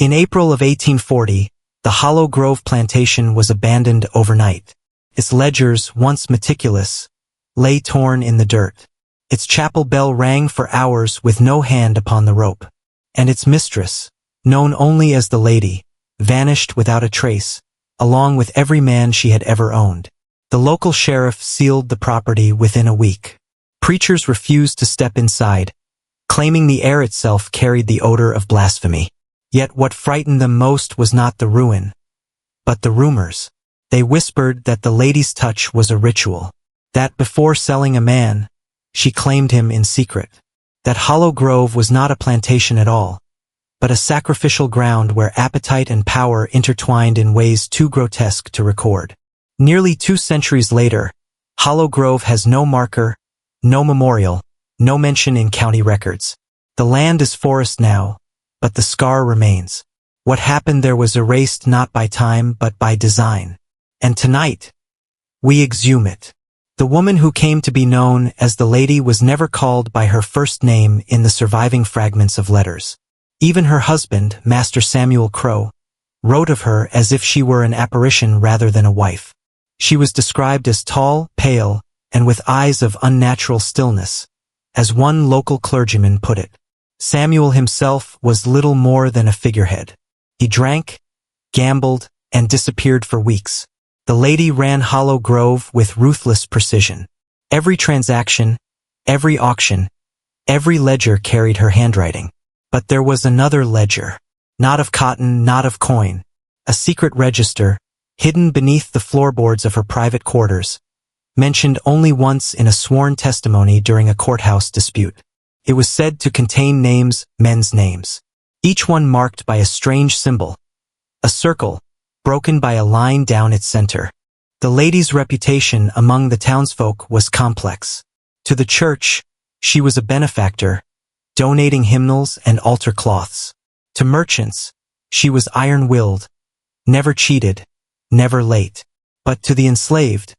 In April of 1840, the Hollow Grove plantation was abandoned overnight. Its ledgers, once meticulous, lay torn in the dirt. Its chapel bell rang for hours with no hand upon the rope. And its mistress, known only as the lady, vanished without a trace, along with every man she had ever owned. The local sheriff sealed the property within a week. Preachers refused to step inside, claiming the air itself carried the odor of blasphemy. Yet what frightened them most was not the ruin, but the rumors. They whispered that the lady's touch was a ritual, that before selling a man, she claimed him in secret, that Hollow Grove was not a plantation at all, but a sacrificial ground where appetite and power intertwined in ways too grotesque to record. Nearly 2 centuries later, Hollow Grove has no marker, no memorial, no mention in county records. The land is forest now, but the scar remains. What happened there was erased not by time but by design. And tonight, we exhume it. The woman who came to be known as the lady was never called by her first name in the surviving fragments of letters. Even her husband, Master Samuel Crow, wrote of her as if she were an apparition rather than a wife. She was described as tall, pale, and with eyes of unnatural stillness, as one local clergyman put it. Samuel himself was little more than a figurehead. He drank, gambled, and disappeared for weeks. The lady ran Hollow Grove with ruthless precision. Every transaction, every auction, every ledger carried her handwriting. But there was another ledger. Not of cotton, not of coin. A secret register, hidden beneath the floorboards of her private quarters, mentioned only once in a sworn testimony during a courthouse dispute. It was said to contain names, men's names, each one marked by a strange symbol, a circle, broken by a line down its center. The lady's reputation among the townsfolk was complex. To the church, she was a benefactor, donating hymnals and altar cloths. To merchants, she was iron-willed, never cheated, never late. But to the enslaved,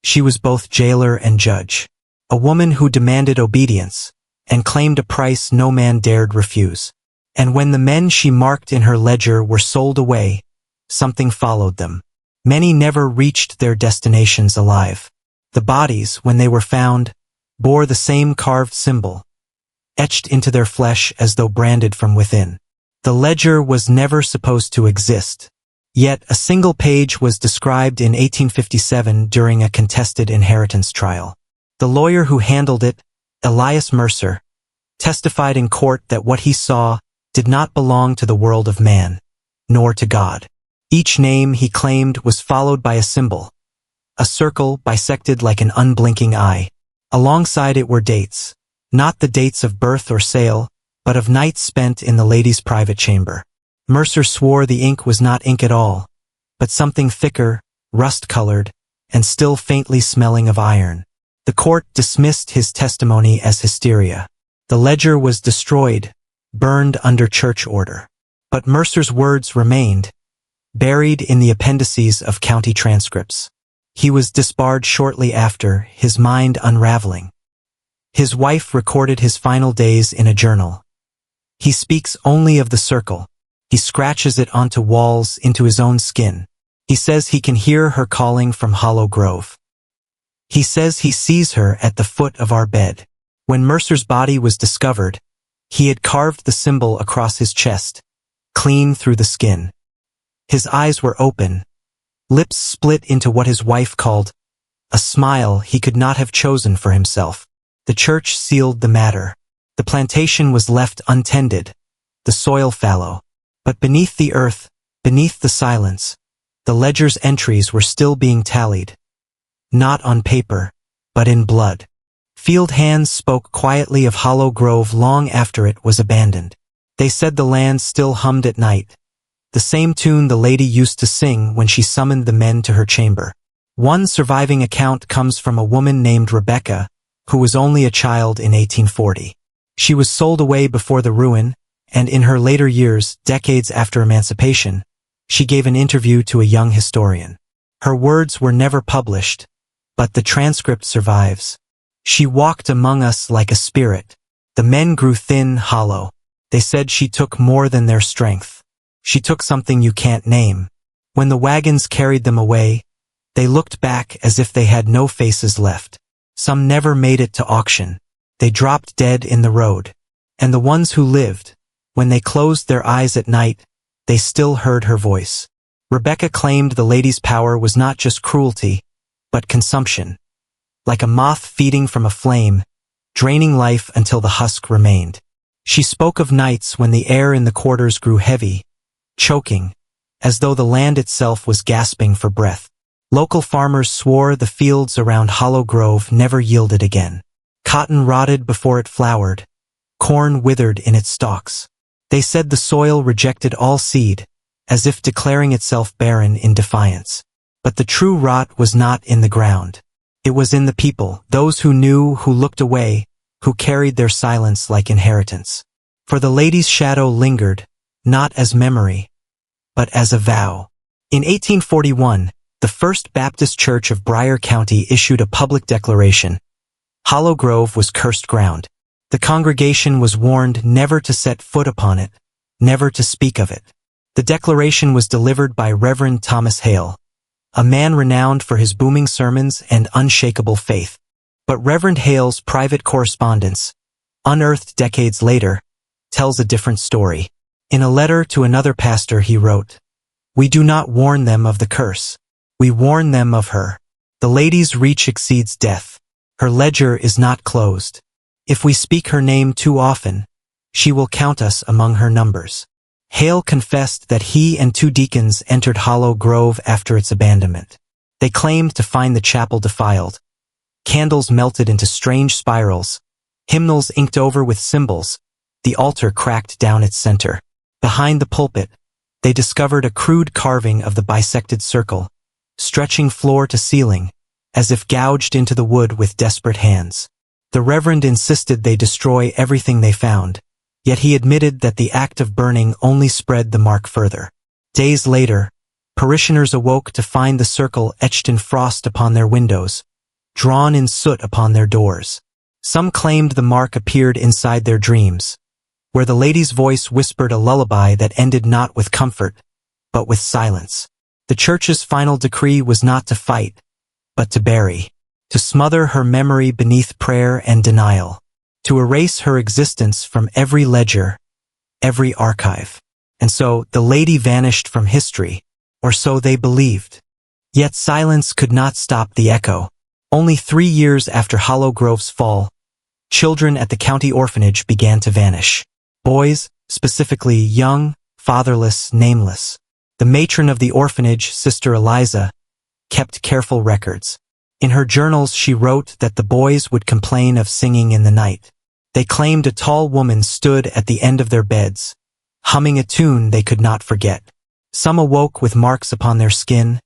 she was both jailer and judge. A woman who demanded obedience, and claimed a price no man dared refuse. And when the men she marked in her ledger were sold away, something followed them. Many never reached their destinations alive. The bodies, when they were found, bore the same carved symbol, etched into their flesh as though branded from within. The ledger was never supposed to exist. Yet a single page was described in 1857 during a contested inheritance trial. The lawyer who handled it, Elias Mercer, testified in court that what he saw did not belong to the world of man, nor to God. Each name, he claimed, was followed by a symbol, a circle bisected like an unblinking eye. Alongside it were dates, not the dates of birth or sale, but of nights spent in the lady's private chamber. Mercer swore the ink was not ink at all, but something thicker, rust-colored, and still faintly smelling of iron. The court dismissed his testimony as hysteria. The ledger was destroyed, burned under church order. But Mercer's words remained, buried in the appendices of county transcripts. He was disbarred shortly after, his mind unraveling. His wife recorded his final days in a journal. He speaks only of the circle. He scratches it onto walls, into his own skin. He says he can hear her calling from Hollow Grove. He says he sees her at the foot of our bed. When Mercer's body was discovered, he had carved the symbol across his chest, clean through the skin. His eyes were open, lips split into what his wife called a smile he could not have chosen for himself. The church sealed the matter. The plantation was left untended, the soil fallow. But beneath the earth, beneath the silence, the ledger's entries were still being tallied. Not on paper, but in blood. Field hands spoke quietly of Hollow Grove long after it was abandoned. They said the land still hummed at night, the same tune the lady used to sing when she summoned the men to her chamber. One surviving account comes from a woman named Rebecca, who was only a child in 1840. She was sold away before the ruin, and in her later years, decades after emancipation, she gave an interview to a young historian. Her words were never published, but the transcript survives. She walked among us like a spirit. The men grew thin, hollow. They said she took more than their strength. She took something you can't name. When the wagons carried them away, they looked back as if they had no faces left. Some never made it to auction. They dropped dead in the road. And the ones who lived, when they closed their eyes at night, they still heard her voice. Rebecca claimed the lady's power was not just cruelty, but consumption. Like a moth feeding from a flame, draining life until the husk remained. She spoke of nights when the air in the quarters grew heavy, choking, as though the land itself was gasping for breath. Local farmers swore the fields around Hollow Grove never yielded again. Cotton rotted before it flowered, corn withered in its stalks. They said the soil rejected all seed, as if declaring itself barren in defiance. But the true rot was not in the ground. It was in the people, those who knew, who looked away, who carried their silence like inheritance. For the lady's shadow lingered, not as memory, but as a vow. In 1841, the First Baptist Church of Bryan County issued a public declaration. Hollow Grove was cursed ground. The congregation was warned never to set foot upon it, never to speak of it. The declaration was delivered by Reverend Thomas Hale, a man renowned for his booming sermons and unshakable faith. But Reverend Hale's private correspondence, unearthed decades later, tells a different story. In a letter to another pastor he wrote, "We do not warn them of the curse. We warn them of her. The lady's reach exceeds death. Her ledger is not closed. If we speak her name too often, she will count us among her numbers." Hale confessed that he and 2 deacons entered Hollow Grove after its abandonment. They claimed to find the chapel defiled. Candles melted into strange spirals, hymnals inked over with symbols, the altar cracked down its center. Behind the pulpit, they discovered a crude carving of the bisected circle, stretching floor to ceiling, as if gouged into the wood with desperate hands. The Reverend insisted they destroy everything they found, yet he admitted that the act of burning only spread the mark further. Days later, parishioners awoke to find the circle etched in frost upon their windows, drawn in soot upon their doors. Some claimed the mark appeared inside their dreams, where the lady's voice whispered a lullaby that ended not with comfort, but with silence. The church's final decree was not to fight, but to bury, to smother her memory beneath prayer and denial, to erase her existence from every ledger, every archive. And so the lady vanished from history, or so they believed. Yet silence could not stop the echo. Only 3 years after Hollow Grove's fall, children at the county orphanage began to vanish. Boys, specifically young, fatherless, nameless. The matron of the orphanage, Sister Eliza, kept careful records. In her journals she wrote that the boys would complain of singing in the night. They claimed a tall woman stood at the end of their beds, humming a tune they could not forget. Some awoke with marks upon their skin,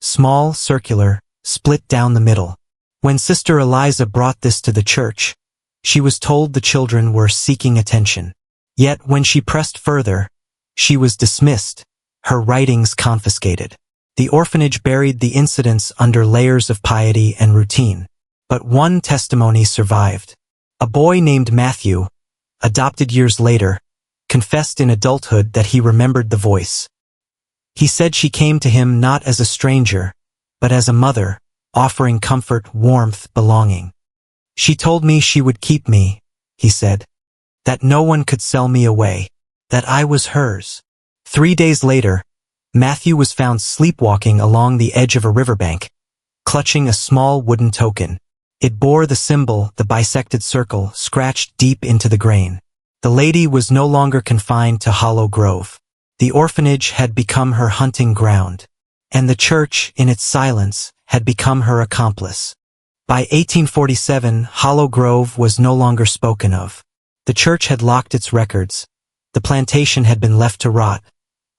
small, circular, split down the middle. When Sister Eliza brought this to the church, she was told the children were seeking attention. Yet when she pressed further, she was dismissed, her writings confiscated. The orphanage buried the incidents under layers of piety and routine. But one testimony survived. A boy named Matthew, adopted years later, confessed in adulthood that he remembered the voice. He said she came to him not as a stranger, but as a mother, offering comfort, warmth, belonging. "She told me she would keep me," he said, "that no one could sell me away, that I was hers." 3 days later, Matthew was found sleepwalking along the edge of a riverbank, clutching a small wooden token. It bore the symbol, the bisected circle, scratched deep into the grain. The lady was no longer confined to Hollow Grove. The orphanage had become her hunting ground, and the church, in its silence, had become her accomplice. By 1847, Hollow Grove was no longer spoken of. The church had locked its records, the plantation had been left to rot,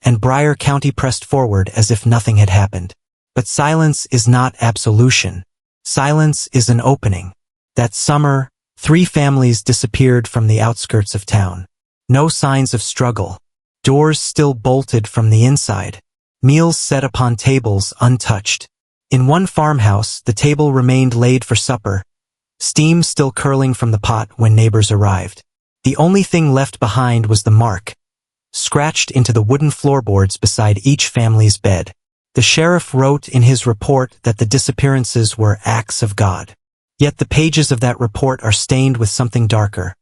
and Bryan County pressed forward as if nothing had happened. But silence is not absolution. Silence is an opening. That summer, 3 families disappeared from the outskirts of town. No signs of struggle. Doors still bolted from the inside. Meals set upon tables untouched. In one farmhouse, the table remained laid for supper, steam still curling from the pot when neighbors arrived. The only thing left behind was the mark, scratched into the wooden floorboards beside each family's bed. The sheriff wrote in his report that the disappearances were acts of God. Yet the pages of that report are stained with something darker,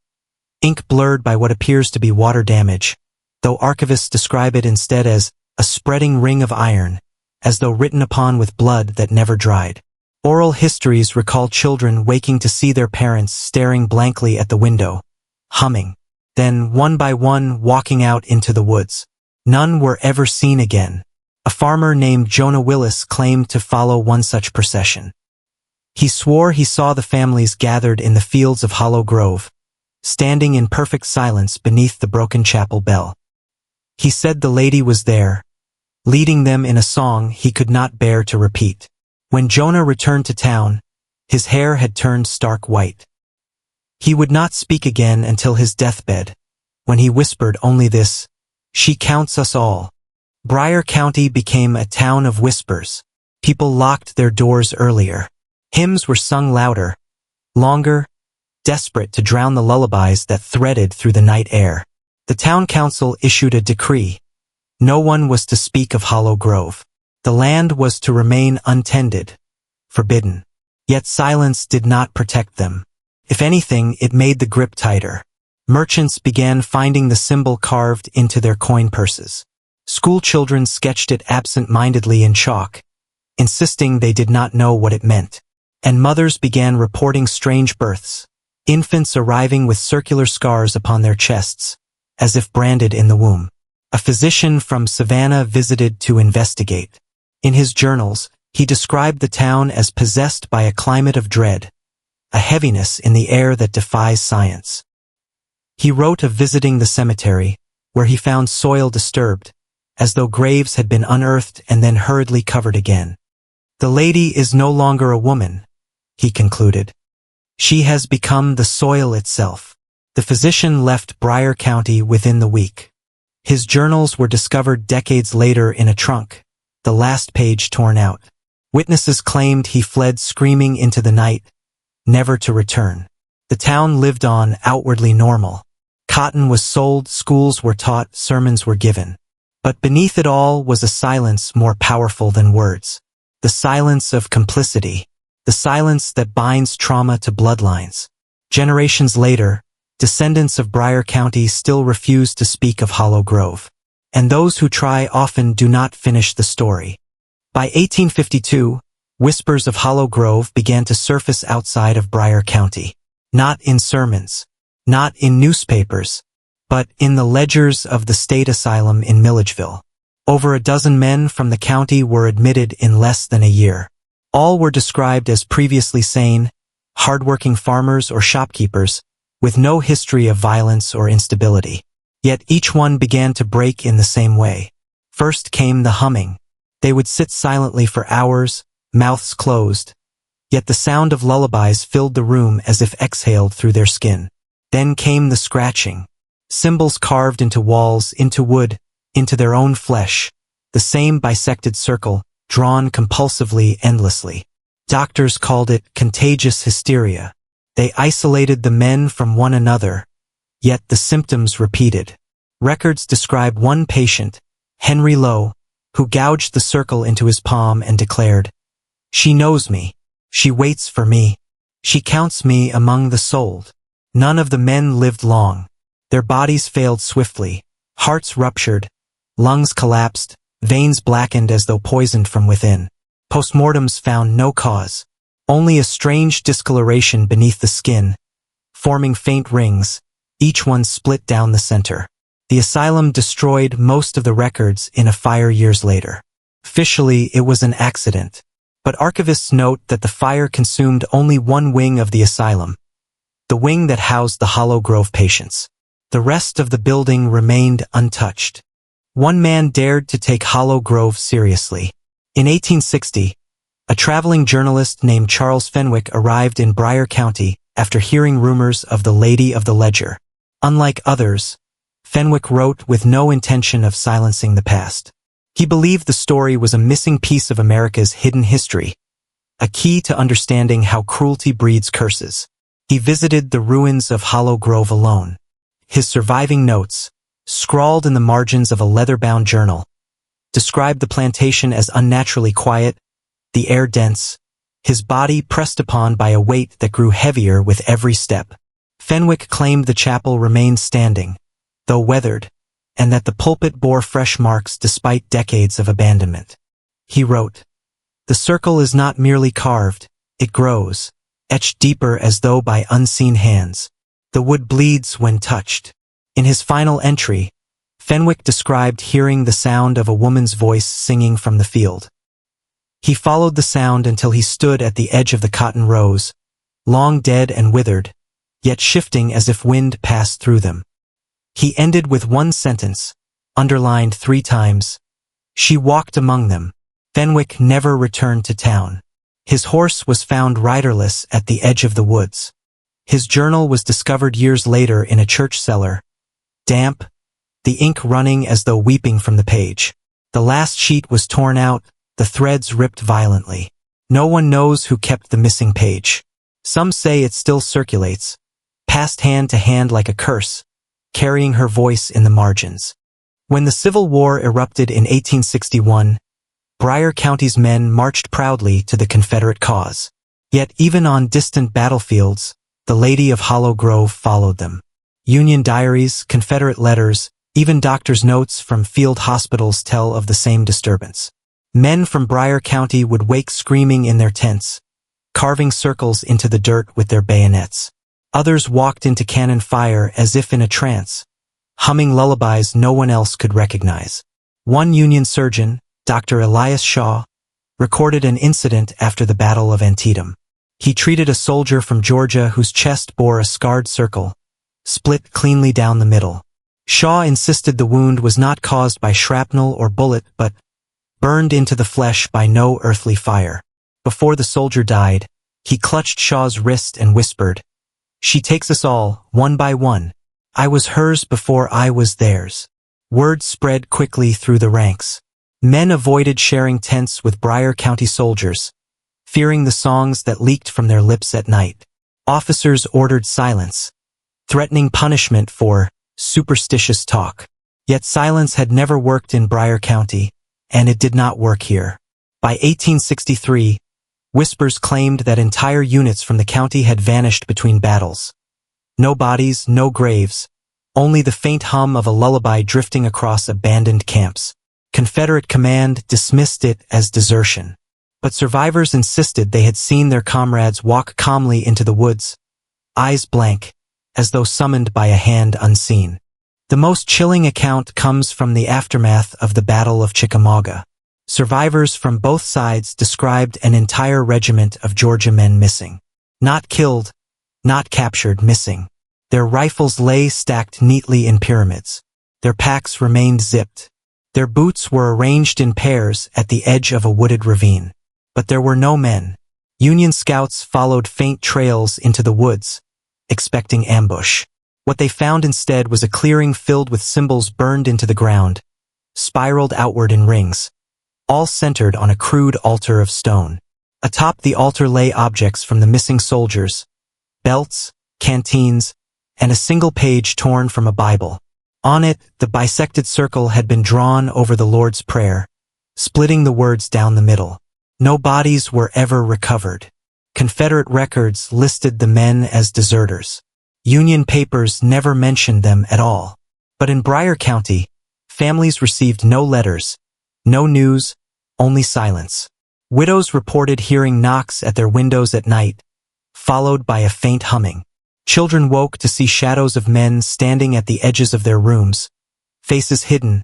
ink blurred by what appears to be water damage, though archivists describe it instead as a spreading ring of iron, as though written upon with blood that never dried. Oral histories recall children waking to see their parents staring blankly at the window, humming, then one by one walking out into the woods. None were ever seen again. A farmer named Jonah Willis claimed to follow one such procession. He swore he saw the families gathered in the fields of Hollow Grove, standing in perfect silence beneath the broken chapel bell. He said the lady was there, leading them in a song he could not bear to repeat. When Jonah returned to town, his hair had turned stark white. He would not speak again until his deathbed, when he whispered only this, "She counts us all." Bryer County became a town of whispers. People locked their doors earlier. Hymns were sung louder, longer, desperate to drown the lullabies that threaded through the night air. The town council issued a decree. No one was to speak of Hollow Grove. The land was to remain untended, forbidden. Yet silence did not protect them. If anything, it made the grip tighter. Merchants began finding the symbol carved into their coin purses. School children sketched it absent-mindedly in chalk, insisting they did not know what it meant. And mothers began reporting strange births, infants arriving with circular scars upon their chests, as if branded in the womb. A physician from Savannah visited to investigate. In his journals, he described the town as possessed by a climate of dread, a heaviness in the air that defies science. He wrote of visiting the cemetery, where he found soil disturbed, as though graves had been unearthed and then hurriedly covered again. "The lady is no longer a woman," he concluded. "She has become the soil itself." The physician left Bryer County within the week. His journals were discovered decades later in a trunk, the last page torn out. Witnesses claimed he fled screaming into the night, never to return. The town lived on, outwardly normal. Cotton was sold, schools were taught, sermons were given. But beneath it all was a silence more powerful than words. The silence of complicity. The silence that binds trauma to bloodlines. Generations later, descendants of Bryer County still refuse to speak of Hollow Grove. And those who try often do not finish the story. By 1852, whispers of Hollow Grove began to surface outside of Bryer County. Not in sermons, not in newspapers, but in the ledgers of the state asylum in Milledgeville. Over a dozen men from the county were admitted in less than a year. All were described as previously sane, hardworking farmers or shopkeepers, with no history of violence or instability. Yet each one began to break in the same way. First came the humming. They would sit silently for hours, mouths closed, yet the sound of lullabies filled the room as if exhaled through their skin. Then came the scratching. Symbols carved into walls, into wood, into their own flesh, the same bisected circle, drawn compulsively, endlessly. Doctors called it contagious hysteria. They isolated the men from one another, yet the symptoms repeated. Records describe one patient, Henry Lowe, who gouged the circle into his palm and declared, "She knows me. She waits for me. She counts me among the sold." None of the men lived long. Their bodies failed swiftly, hearts ruptured, lungs collapsed, veins blackened as though poisoned from within. Postmortems found no cause, only a strange discoloration beneath the skin, forming faint rings, each one split down the center. The asylum destroyed most of the records in a fire years later. Officially, it was an accident, but archivists note that the fire consumed only one wing of the asylum, the wing that housed the Hollow Grove patients. The rest of the building remained untouched. One man dared to take Hollow Grove seriously. In 1860, a traveling journalist named Charles Fenwick arrived in Bryer County after hearing rumors of the Lady of the Ledger. Unlike others, Fenwick wrote with no intention of silencing the past. He believed the story was a missing piece of America's hidden history, a key to understanding how cruelty breeds curses. He visited the ruins of Hollow Grove alone. His surviving notes, scrawled in the margins of a leather-bound journal, described the plantation as unnaturally quiet, the air dense, his body pressed upon by a weight that grew heavier with every step. Fenwick claimed the chapel remained standing, though weathered, and that the pulpit bore fresh marks despite decades of abandonment. He wrote, "The circle is not merely carved, it grows, etched deeper as though by unseen hands. The wood bleeds when touched." In his final entry, Fenwick described hearing the sound of a woman's voice singing from the field. He followed the sound until he stood at the edge of the cotton rows, long dead and withered, yet shifting as if wind passed through them. He ended with one sentence, underlined 3 times. She walked among them. Fenwick never returned to town. His horse was found riderless at the edge of the woods. His journal was discovered years later in a church cellar, damp, the ink running as though weeping from the page. The last sheet was torn out, the threads ripped violently. No one knows who kept the missing page. Some say it still circulates, passed hand to hand like a curse, carrying her voice in the margins. When the Civil War erupted in 1861, Bryan County's men marched proudly to the Confederate cause. Yet even on distant battlefields, the Lady of Hollow Grove followed them. Union diaries, Confederate letters, even doctors' notes from field hospitals tell of the same disturbance. Men from Bryan County would wake screaming in their tents, carving circles into the dirt with their bayonets. Others walked into cannon fire as if in a trance, humming lullabies no one else could recognize. One Union surgeon, Dr. Elias Shaw, recorded an incident after the Battle of Antietam. He treated a soldier from Georgia whose chest bore a scarred circle, split cleanly down the middle. Shaw insisted the wound was not caused by shrapnel or bullet but burned into the flesh by no earthly fire. Before the soldier died, he clutched Shaw's wrist and whispered, "She takes us all, one by one. I was hers before I was theirs." Word spread quickly through the ranks. Men avoided sharing tents with Bryan County soldiers, fearing the songs that leaked from their lips at night. Officers ordered silence, threatening punishment for superstitious talk. Yet silence had never worked in Bryan County, and it did not work here. By 1863, whispers claimed that entire units from the county had vanished between battles. No bodies, no graves, only the faint hum of a lullaby drifting across abandoned camps. Confederate command dismissed it as desertion. But survivors insisted they had seen their comrades walk calmly into the woods, eyes blank, as though summoned by a hand unseen. The most chilling account comes from the aftermath of the Battle of Chickamauga. Survivors from both sides described an entire regiment of Georgia men missing. Not killed, not captured, missing. Their rifles lay stacked neatly in pyramids. Their packs remained zipped. Their boots were arranged in pairs at the edge of a wooded ravine. But there were no men. Union scouts followed faint trails into the woods, expecting ambush. What they found instead was a clearing filled with symbols burned into the ground, spiraled outward in rings, all centered on a crude altar of stone. Atop the altar lay objects from the missing soldiers, belts, canteens, and a single page torn from a Bible. On it, the bisected circle had been drawn over the Lord's Prayer, splitting the words down the middle. No bodies were ever recovered. Confederate records listed the men as deserters. Union papers never mentioned them at all. But in Bryan County, families received no letters, no news, only silence. Widows reported hearing knocks at their windows at night, followed by a faint humming. Children woke to see shadows of men standing at the edges of their rooms, faces hidden,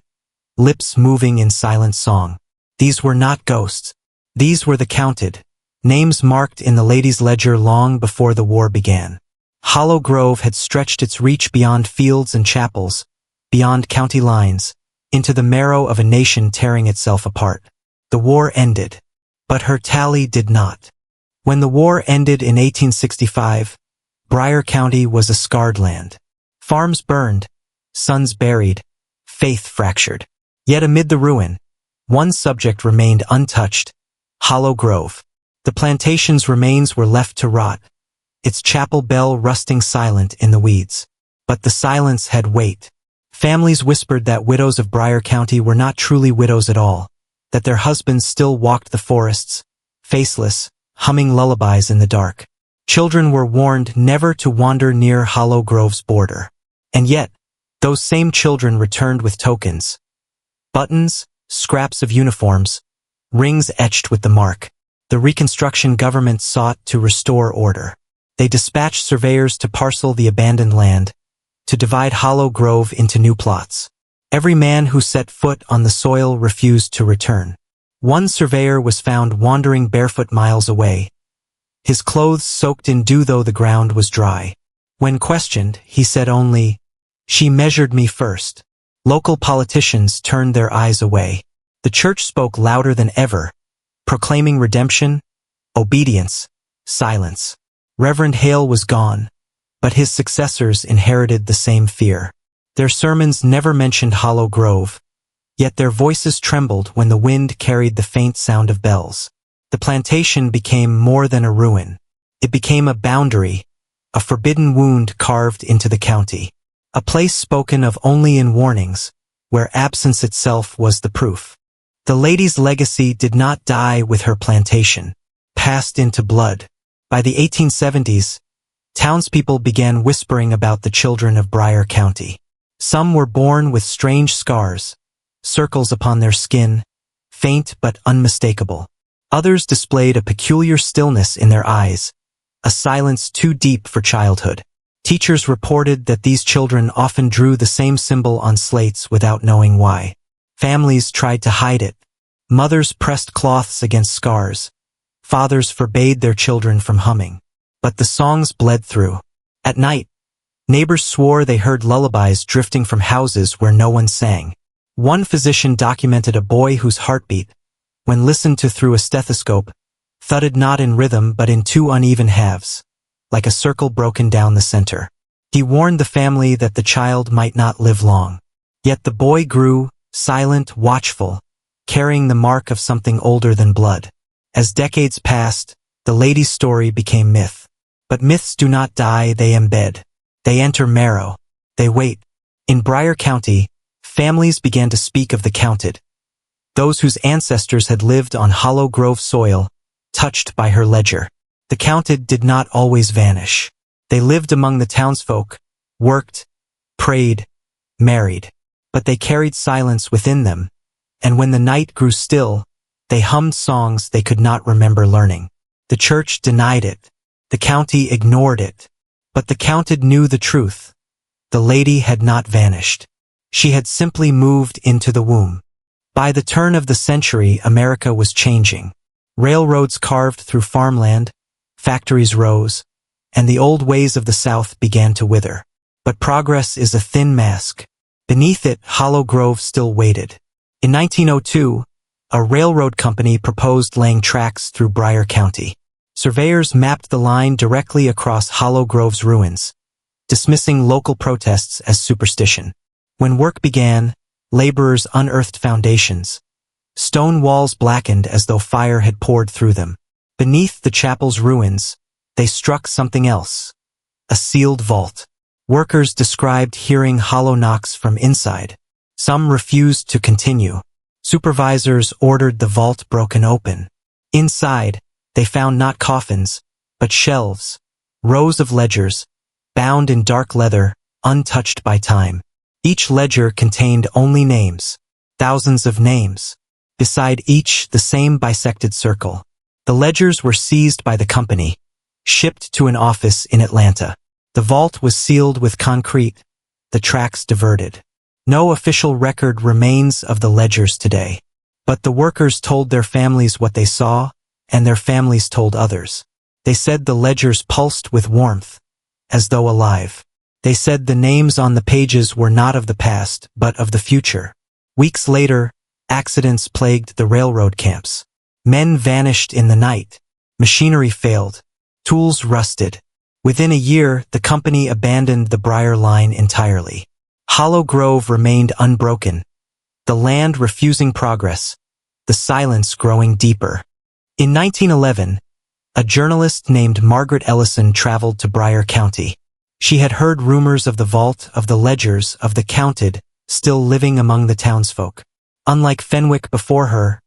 lips moving in silent song. These were not ghosts. These were the counted, names marked in the ladies' ledger long before the war began. Hollow Grove had stretched its reach beyond fields and chapels, beyond county lines, into the marrow of a nation tearing itself apart. The war ended, but her tally did not. When the war ended in 1865, Bryan County was a scarred land. Farms burned, sons buried, faith fractured. Yet amid the ruin, one subject remained untouched: Hollow Grove. The plantation's remains were left to rot, its chapel bell rusting silent in the weeds. But the silence had weight. Families whispered that widows of Briar County were not truly widows at all, that their husbands still walked the forests, faceless, humming lullabies in the dark. Children were warned never to wander near Hollow Grove's border. And yet, those same children returned with tokens. Buttons, scraps of uniforms, rings etched with the mark. The Reconstruction government sought to restore order. They dispatched surveyors to parcel the abandoned land, to divide Hollow Grove into new plots. Every man who set foot on the soil refused to return. One surveyor was found wandering barefoot miles away, his clothes soaked in dew though the ground was dry. When questioned, he said only, "She measured me first." Local politicians turned their eyes away. The church spoke louder than ever, proclaiming redemption, obedience, silence. Reverend Hale was gone, but his successors inherited the same fear. Their sermons never mentioned Hollow Grove, yet their voices trembled when the wind carried the faint sound of bells. The plantation became more than a ruin. It became a boundary, a forbidden wound carved into the county. A place spoken of only in warnings, where absence itself was the proof. The lady's legacy did not die with her plantation, passed into blood. By the 1870s, townspeople began whispering about the children of Briar County. Some were born with strange scars, circles upon their skin, faint but unmistakable. Others displayed a peculiar stillness in their eyes, a silence too deep for childhood. Teachers reported that these children often drew the same symbol on slates without knowing why. Families tried to hide it. Mothers pressed cloths against scars. Fathers forbade their children from humming. But the songs bled through. At night, neighbors swore they heard lullabies drifting from houses where no one sang. One physician documented a boy whose heartbeat, when listened to through a stethoscope, thudded not in rhythm but in two uneven halves, like a circle broken down the center. He warned the family that the child might not live long. Yet the boy grew, silent, watchful, carrying the mark of something older than blood. As decades passed, the lady's story became myth. But myths do not die, they embed. They enter marrow. They wait. In Briar County, families began to speak of the counted, those whose ancestors had lived on Hollow Grove soil, touched by her ledger. The counted did not always vanish. They lived among the townsfolk, worked, prayed, married. But they carried silence within them, and when the night grew still, they hummed songs they could not remember learning. The church denied it. The county ignored it. But the counted knew the truth. The lady had not vanished. She had simply moved into the womb. By the turn of the century, America was changing. Railroads carved through farmland, factories rose, and the old ways of the South began to wither. But progress is a thin mask. Beneath it, Hollow Grove still waited. In 1902, a railroad company proposed laying tracks through Briar County. Surveyors mapped the line directly across Hollow Grove's ruins, dismissing local protests as superstition. When work began, laborers unearthed foundations. Stone walls blackened as though fire had poured through them. Beneath the chapel's ruins, they struck something else. A sealed vault. Workers described hearing hollow knocks from inside. Some refused to continue. Supervisors ordered the vault broken open. Inside, they found not coffins, but shelves, rows of ledgers, bound in dark leather, untouched by time. Each ledger contained only names, thousands of names. Beside each, the same bisected circle. The ledgers were seized by the company, shipped to an office in Atlanta. The vault was sealed with concrete, the tracks diverted. No official record remains of the ledgers today. But the workers told their families what they saw, and their families told others. They said the ledgers pulsed with warmth, as though alive. They said the names on the pages were not of the past, but of the future. Weeks later, accidents plagued the railroad camps. Men vanished in the night. Machinery failed. Tools rusted. Within a year, the company abandoned the Briar Line entirely. Hollow Grove remained unbroken, the land refusing progress, the silence growing deeper. In 1911, a journalist named Margaret Ellison traveled to Briar County. She had heard rumors of the vault, of the ledgers, of the counted, still living among the townsfolk. Unlike Fenwick before her,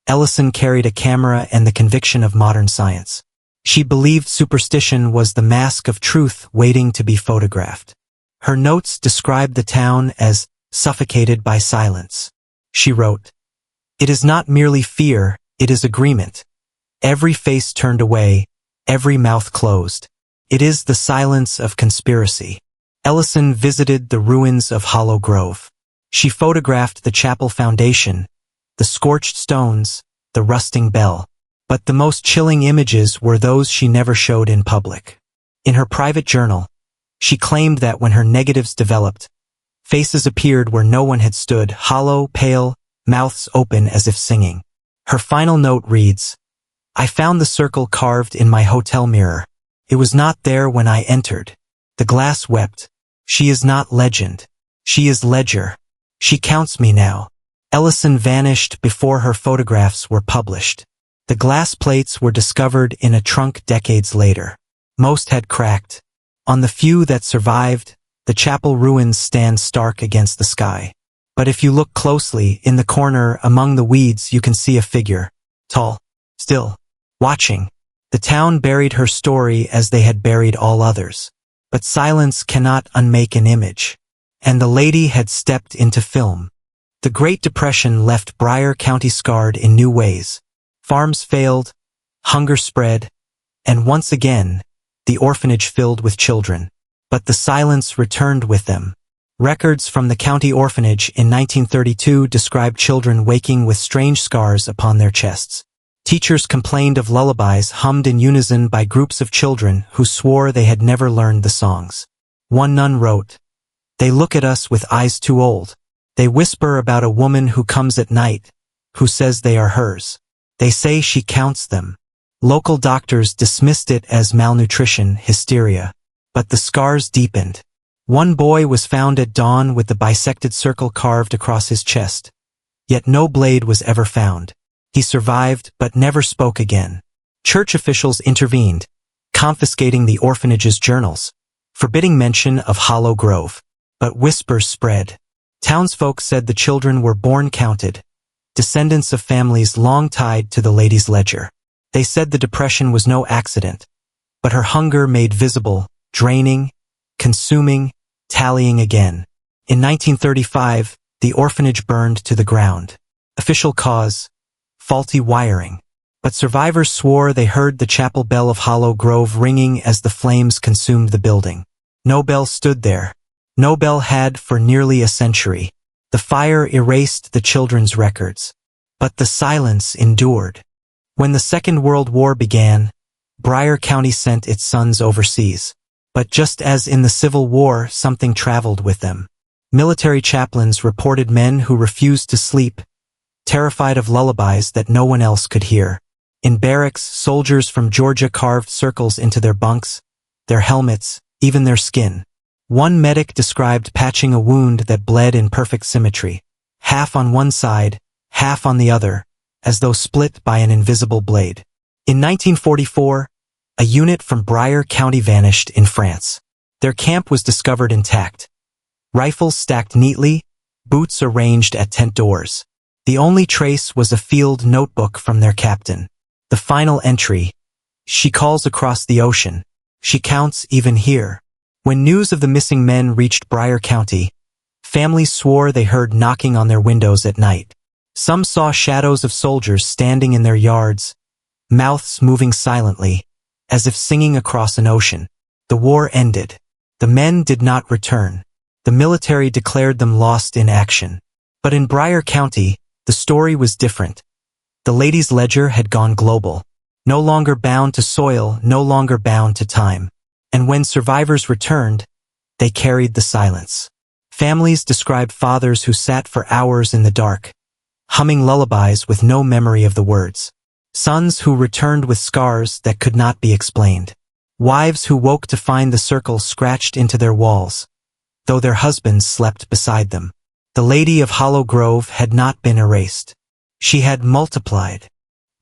Ellison carried a camera and the conviction of modern science. She believed superstition was the mask of truth waiting to be photographed. Her notes described the town as suffocated by silence. She wrote, "It is not merely fear, it is agreement. Every face turned away, every mouth closed. It is the silence of conspiracy." Ellison visited the ruins of Hollow Grove. She photographed the chapel foundation, the scorched stones, the rusting bell. But the most chilling images were those she never showed in public. In her private journal, she claimed that when her negatives developed, faces appeared where no one had stood, hollow, pale, mouths open as if singing. Her final note reads, "I found the circle carved in my hotel mirror. It was not there when I entered. The glass wept. She is not legend. She is ledger. She counts me now." Ellison vanished before her photographs were published. The glass plates were discovered in a trunk decades later. Most had cracked. On the few that survived, the chapel ruins stand stark against the sky. But if you look closely, in the corner among the weeds you can see a figure, tall, still, watching. The town buried her story as they had buried all others. But silence cannot unmake an image. And the lady had stepped into film. The Great Depression left Bryan County scarred in new ways. Farms failed, hunger spread, and once again, the orphanage filled with children. But the silence returned with them. Records from the county orphanage in 1932 described children waking with strange scars upon their chests. Teachers complained of lullabies hummed in unison by groups of children who swore they had never learned the songs. One nun wrote, "They look at us with eyes too old. They whisper about a woman who comes at night, who says they are hers. They say she counts them." Local doctors dismissed it as malnutrition, hysteria. But the scars deepened. One boy was found at dawn with the bisected circle carved across his chest. Yet no blade was ever found. He survived, but never spoke again. Church officials intervened, confiscating the orphanage's journals, forbidding mention of Hollow Grove. But whispers spread. Townsfolk said the children were born counted, descendants of families long tied to the lady's ledger. They said the depression was no accident, but her hunger made visible, draining, consuming, tallying again. In 1935, the orphanage burned to the ground. Official cause, faulty wiring. But survivors swore they heard the chapel bell of Hollow Grove ringing as the flames consumed the building. No bell stood there. No bell had for nearly a century. The fire erased the children's records. But the silence endured. When the Second World War began, Bryan County sent its sons overseas. But just as in the Civil War, something traveled with them. Military chaplains reported men who refused to sleep, terrified of lullabies that no one else could hear. In barracks, soldiers from Georgia carved circles into their bunks, their helmets, even their skin. One medic described patching a wound that bled in perfect symmetry, half on one side, half on the other, as though split by an invisible blade. In 1944, a unit from Bryan County vanished in France. Their camp was discovered intact. Rifles stacked neatly, boots arranged at tent doors. The only trace was a field notebook from their captain. The final entry, "She calls across the ocean. She counts even here." When news of the missing men reached Bryan County, families swore they heard knocking on their windows at night. Some saw shadows of soldiers standing in their yards, mouths moving silently, as if singing across an ocean. The war ended. The men did not return. The military declared them lost in action. But in Bryan County, the story was different. The lady's ledger had gone global. No longer bound to soil, no longer bound to time. And when survivors returned, they carried the silence. Families described fathers who sat for hours in the dark, humming lullabies with no memory of the words. Sons who returned with scars that could not be explained. Wives who woke to find the circle scratched into their walls, though their husbands slept beside them. The Lady of Hollow Grove had not been erased. She had multiplied.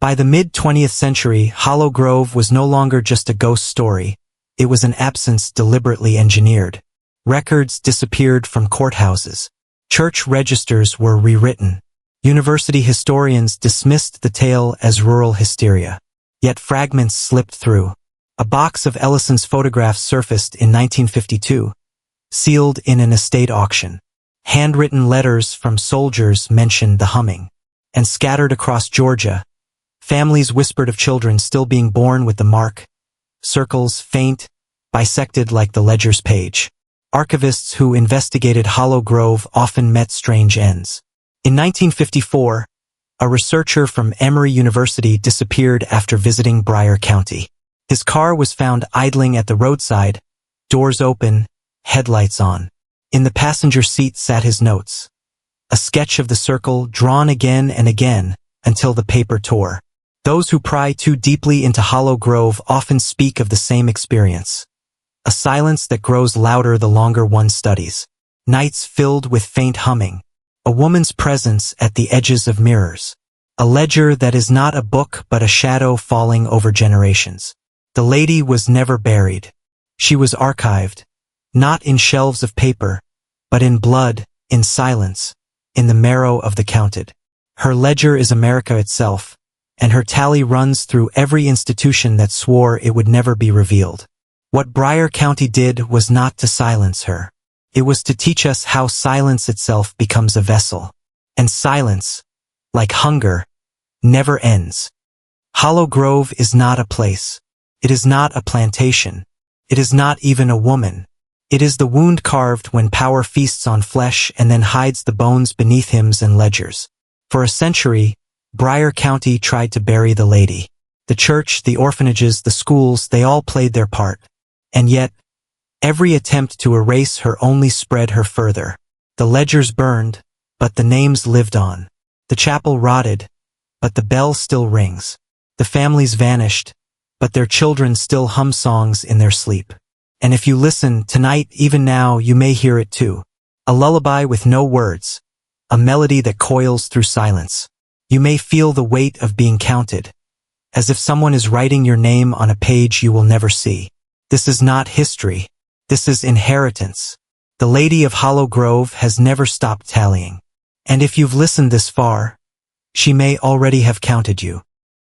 By the mid-20th century, Hollow Grove was no longer just a ghost story. It was an absence deliberately engineered. Records disappeared from courthouses. Church registers were rewritten. University historians dismissed the tale as rural hysteria. Yet fragments slipped through. A box of Ellison's photographs surfaced in 1952, sealed in an estate auction. Handwritten letters from soldiers mentioned the humming. And scattered across Georgia, families whispered of children still being born with the mark. Circles, faint, bisected like the ledger's page. Archivists who investigated Hollow Grove often met strange ends. In 1954, a researcher from Emory University disappeared after visiting Bryan County. His car was found idling at the roadside, doors open, headlights on. In the passenger seat sat his notes. A sketch of the circle drawn again and again until the paper tore. Those who pry too deeply into Hollow Grove often speak of the same experience. A silence that grows louder the longer one studies. Nights filled with faint humming. A woman's presence at the edges of mirrors. A ledger that is not a book but a shadow falling over generations. The lady was never buried. She was archived, not in shelves of paper, but in blood, in silence, in the marrow of the counted. Her ledger is America itself, and her tally runs through every institution that swore it would never be revealed. What Bryan County did was not to silence her. It was to teach us how silence itself becomes a vessel. And silence, like hunger, never ends. Hollow Grove is not a place. It is not a plantation. It is not even a woman. It is the wound carved when power feasts on flesh and then hides the bones beneath hymns and ledgers. For a century, Bryan County tried to bury the lady. The church, the orphanages, the schools, they all played their part. And yet, every attempt to erase her only spread her further. The ledgers burned, but the names lived on. The chapel rotted, but the bell still rings. The families vanished, but their children still hum songs in their sleep. And if you listen, tonight, even now, you may hear it too. A lullaby with no words. A melody that coils through silence. You may feel the weight of being counted. As if someone is writing your name on a page you will never see. This is not history. This is inheritance. The Lady of Hollow Grove has never stopped tallying. And if you've listened this far, she may already have counted you.